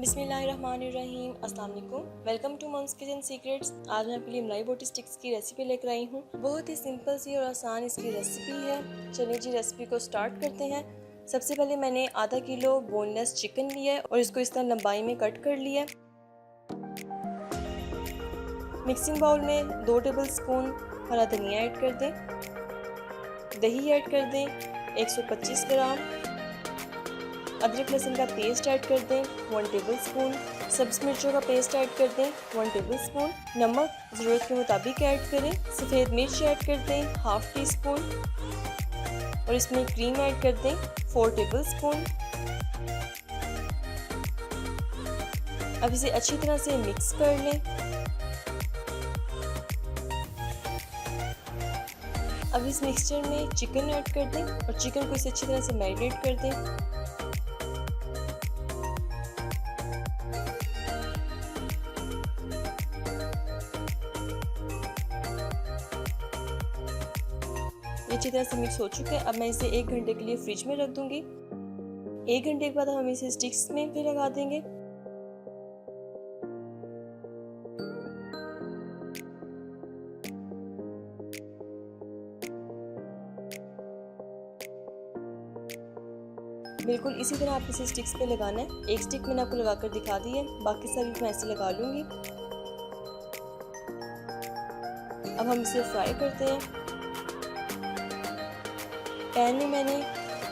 बिस्मिल्लाहिर्रहमानिर्रहीम, अस्सलाम वालेकुम। Welcome to mom's kitchen secrets. आज मैं आपके लिए मलाई बोटी स्टिक्स की रेसिपी लेकर आई हूँ। बहुत ही सिंपल सी और आसान इसकी रेसिपी है। चलिए जी रेसिपी को स्टार्ट करते हैं। सबसे पहले मैंने आधा किलो बोनलेस चिकन लिया है और इसको इस तरह लंबाई में कट कर लिया है। मिक्सिंग बाउल में 2 टेबल स्पून हरा धनिया ऐड कर दें, दही ऐड कर दें 125 ग्राम, अदरक लहसुन का पेस्ट ऐड कर दें 1 टेबल स्पून, सब्ज़ मिर्चों का पेस्ट ऐड कर दें 1 टेबल स्पून, नमक ज़रूरत के मुताबिक ऐड करें, सफ़ेद मिर्च ऐड कर दें हाफ़ टी स्पून और इसमें क्रीम ऐड कर दें 4 टेबल स्पून। अब इसे अच्छी तरह से मिक्स कर लें। अब इस मिक्सचर में चिकन ऐड कर दें और चिकन को इसे अच्छी तरह से मैरिनेट कर दें। ये अच्छी तरह से मिक्स हो चुका है। अब मैं इसे 1 घंटे के लिए फ्रिज में रख दूंगी। 1 घंटे के बाद हम इसे स्टिक्स में भी लगा देंगे। बिल्कुल इसी तरह आप इसे स्टिक्स पे लगाना है। एक स्टिक मैंने आपको लगाकर दिखा दी है, बाकी सारी मैं ऐसे लगा लूंगी। अब हम इसे फ्राई करते हैं। पैन में मैंने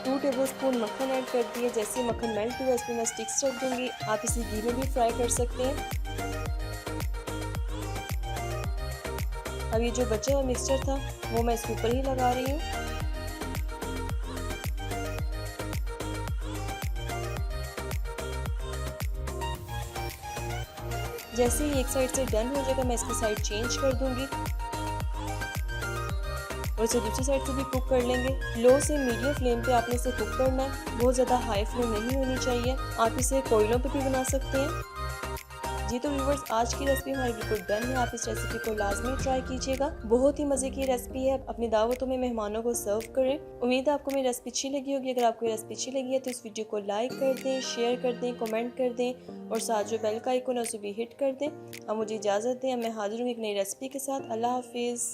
2 टेबलस्पून मक्खन ऐड कर दिया। जैसे मक्खन मेल्ट हुआ इसमें मैं स्टिक्स रख दूंगी। आप इसे घी में भी फ्राई कर सकते हैं। अब ये जो बचा हुआ मिक्सचर था वो मैं इसके ऊपर ही लगा रही हूँ। जैसे ही एक साइड से डन हो जाएगा मैं इसकी साइड चेंज कर दूंगी और इसे दूसरी साइड से भी कुक कर लेंगे। लो से मीडियम फ्लेम पे आपने इसे कुक करना है, बहुत ज़्यादा हाई फ्लेम नहीं होनी चाहिए। आप इसे कोयलों पे भी बना सकते हैं। जी तो व्यूवर्स, आज की रेसिपी हमारी बिल्कुल डन है। आप इस रेसिपी को लाजमी ट्राई कीजिएगा। बहुत ही मज़े की रेसिपी है। अपनी दावतों में मेहमानों को सर्व करें। उम्मीद है आपको मेरी रेसिपी अच्छी लगी होगी। अगर आपको ये रेसिपी अच्छी लगी है तो इस वीडियो को लाइक कर दें, शेयर कर दें, कमेंट कर दें और साथ जो बेल का आइकन है उसे भी हिट कर दें। अब मुझे इजाज़त दें। मैं हाजिर हूँ एक नई रेसिपी के साथ। अल्लाह हाफिज़।